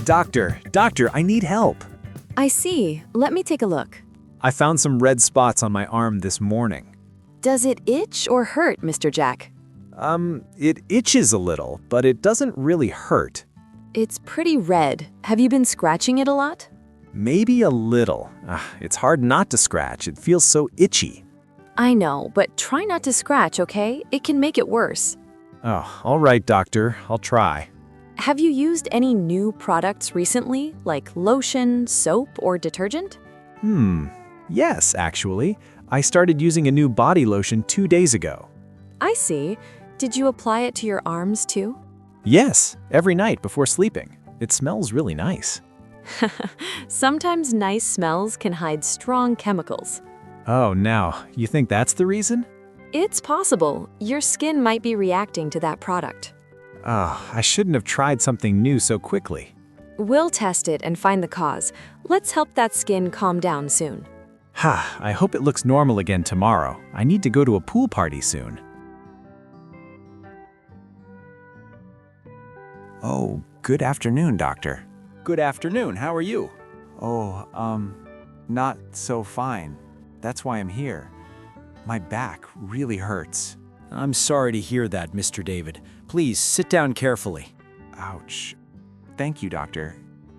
Doctor, I need help. I see. Let me take a look. I found some red spots on my arm this morning. Does it itch or hurt, Mr. Jack? It itches a little, but it doesn't really hurt. It's pretty red. Have you been scratching it a lot? Maybe a little. It's hard not to scratch. It feels so itchy. I know, but try not to scratch, okay? It can make it worse. Oh, all right, doctor. I'll try. Have you used any new products recently, like lotion, soap, or detergent? Yes, actually. I started using a new body lotion 2 days ago. I see. Did you apply it to your arms too? Yes, every night before sleeping. It smells really nice. Sometimes nice smells can hide strong chemicals. Oh, now, you think that's the reason? It's possible. Your skin might be reacting to that product. Oh, I shouldn't have tried something new so quickly. We'll test it and find the cause. Let's help that skin calm down soon. I hope it looks normal again tomorrow. I need to go to a pool party soon. Oh, good afternoon, doctor. Good afternoon. How are you? Oh, not so fine. That's why I'm here. My back really hurts. I'm sorry to hear that, Mr. David. Please sit down carefully. Ouch. Thank you, doctor.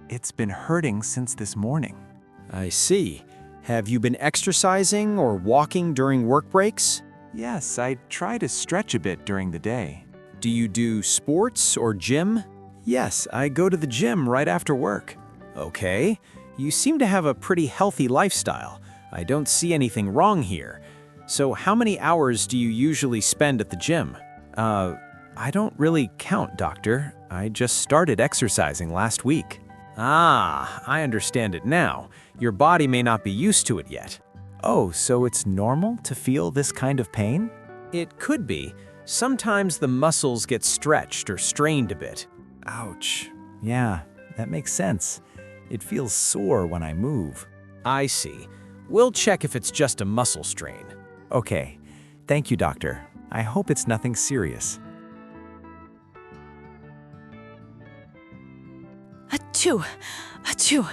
It's been hurting since this morning. I see. Have you been exercising or walking during work breaks? Yes, I try to stretch a bit during the day. Do you do sports or gym? Yes, I go to the gym right after work. Okay. You seem to have a pretty healthy lifestyle. I don't see anything wrong here. So how many hours do you usually spend at the gym? I don't really count, doctor. I just started exercising last week. I understand it now. Your body may not be used to it yet. Oh, so it's normal to feel this kind of pain? It could be. Sometimes the muscles get stretched or strained a bit. Ouch. Yeah, that makes sense. It feels sore when I move. I see. We'll check if it's just a muscle strain. Okay. Thank you, doctor. I hope it's nothing serious. Achoo! Achoo!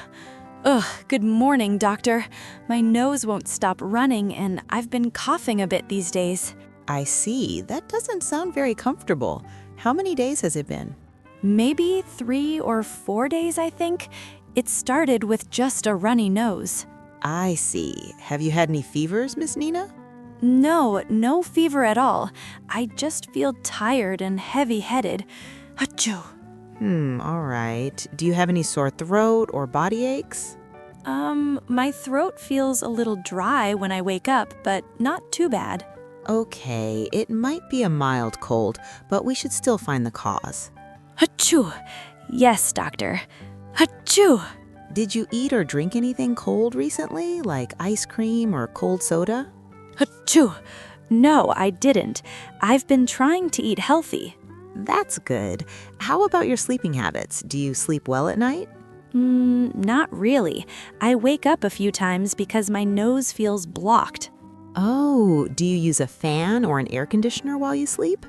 Ugh, good morning, doctor. My nose won't stop running and I've been coughing a bit these days. I see. That doesn't sound very comfortable. How many days has it been? Maybe 3 or 4 days, I think. It started with just a runny nose. I see. Have you had any fevers, Miss Nina? No fever at all. I just feel tired and heavy-headed. Achoo! All right. Do you have any sore throat or body aches? My throat feels a little dry when I wake up, but not too bad. Okay, it might be a mild cold, but we should still find the cause. Achoo! Yes, doctor. Achoo! Did you eat or drink anything cold recently, like ice cream or cold soda? Achoo! No, I didn't. I've been trying to eat healthy. That's good. How about your sleeping habits? Do you sleep well at night? Not really. I wake up a few times because my nose feels blocked. Oh, do you use a fan or an air conditioner while you sleep?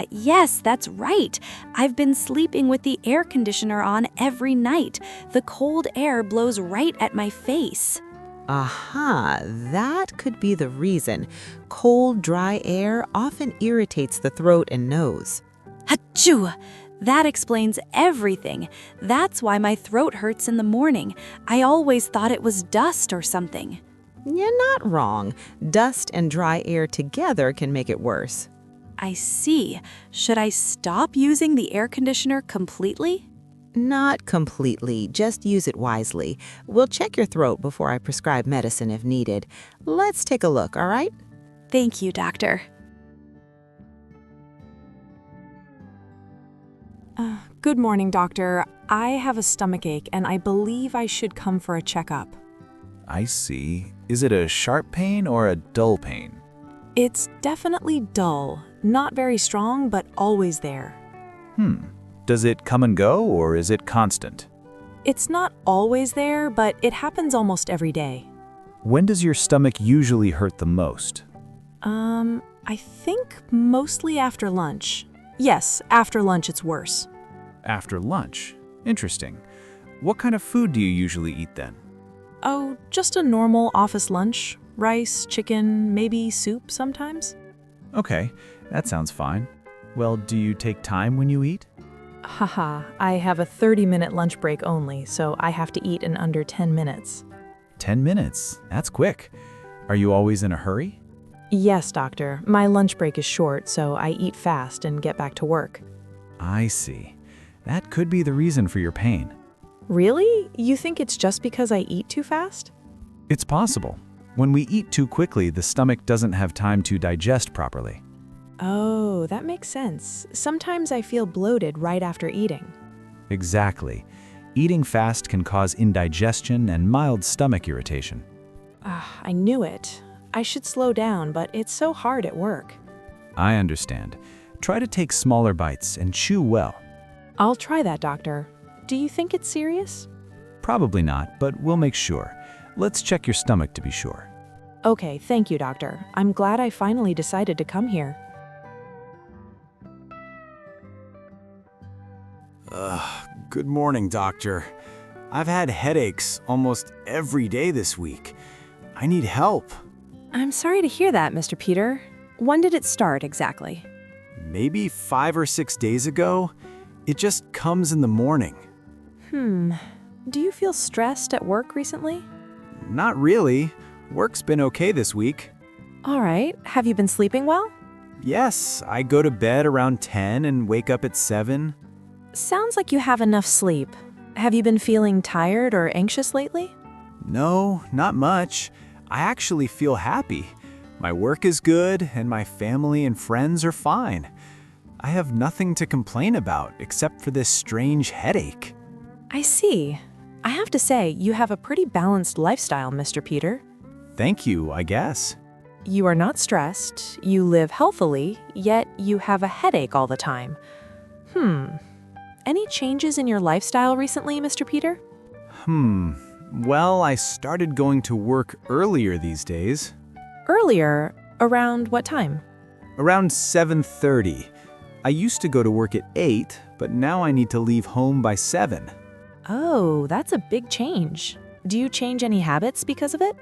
Yes, that's right. I've been sleeping with the air conditioner on every night. The cold air blows right at my face. Aha, that could be the reason. Cold, dry air often irritates the throat and nose. Achoo! That explains everything. That's why my throat hurts in the morning. I always thought it was dust or something. You're not wrong. Dust and dry air together can make it worse. I see. Should I stop using the air conditioner completely? Not completely, just use it wisely. We'll check your throat before I prescribe medicine if needed. Let's take a look, all right? Thank you, doctor. Good morning, doctor. I have a stomachache and I believe I should come for a checkup. I see. Is it a sharp pain or a dull pain? It's definitely dull. Not very strong, but always there. Does it come and go, or is it constant? It's not always there, but it happens almost every day. When does your stomach usually hurt the most? I think mostly after lunch. Yes, after lunch it's worse. After lunch? Interesting. What kind of food do you usually eat then? Oh, just a normal office lunch. Rice, chicken, maybe soup sometimes. Okay, that sounds fine. Well, do you take time when you eat? Haha, I have a 30-minute lunch break only, so I have to eat in under 10 minutes. 10 minutes. That's quick. Are you always in a hurry? Yes, doctor. My lunch break is short, so I eat fast and get back to work. I see. That could be the reason for your pain. Really? You think it's just because I eat too fast? It's possible. When we eat too quickly, the stomach doesn't have time to digest properly. Oh, that makes sense. Sometimes I feel bloated right after eating. Exactly. Eating fast can cause indigestion and mild stomach irritation. I knew it. I should slow down, but it's so hard at work. I understand. Try to take smaller bites and chew well. I'll try that, doctor. Do you think it's serious? Probably not, but we'll make sure. Let's check your stomach to be sure. Okay, thank you, doctor. I'm glad I finally decided to come here. Good morning, doctor. I've had headaches almost every day this week. I need help. I'm sorry to hear that, Mr. Peter. When did it start exactly? Maybe 5 or 6 days ago. It just comes in the morning. Do you feel stressed at work recently? Not really. Work's been okay this week. All right. Have you been sleeping well? Yes, I go to bed around 10 and wake up at 7. Sounds like you have enough sleep. Have you been feeling tired or anxious lately? No, not much. I actually feel happy. My work is good and my family and friends are fine. I have nothing to complain about except for this strange headache. I see. I have to say, you have a pretty balanced lifestyle, Mr. Peter. Thank you, I guess. You are not stressed, you live healthily, yet you have a headache all the time. Any changes in your lifestyle recently, Mr. Peter? Well, I started going to work earlier these days. Earlier, around what time? Around 7:30. I used to go to work at 8, but now I need to leave home by 7. Oh, that's a big change. Do you change any habits because of it?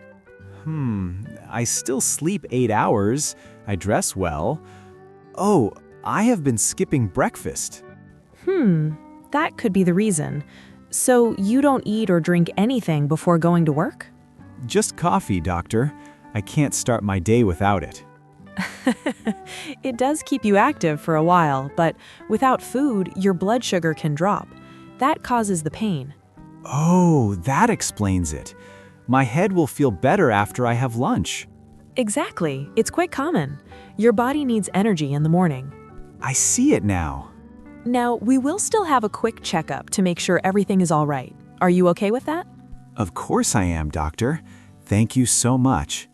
I still sleep 8 hours. I dress well. Oh, I have been skipping breakfast. That could be the reason. So you don't eat or drink anything before going to work? Just coffee, doctor. I can't start my day without it. It does keep you active for a while, but without food, your blood sugar can drop. That causes the pain. Oh, that explains it. My head will feel better after I have lunch. Exactly. It's quite common. Your body needs energy in the morning. I see it now. Now, we will still have a quick checkup to make sure everything is all right. Are you okay with that? Of course I am, doctor. Thank you so much.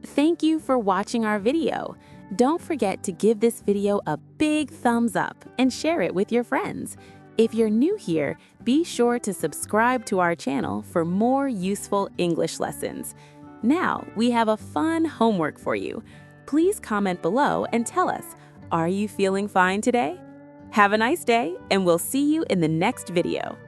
Thank you for watching our video. Don't forget to give this video a big thumbs up and share it with your friends. If you're new here, be sure to subscribe to our channel for more useful English lessons. Now, we have a fun homework for you. Please comment below and tell us, are you feeling fine today? Have a nice day, and we'll see you in the next video.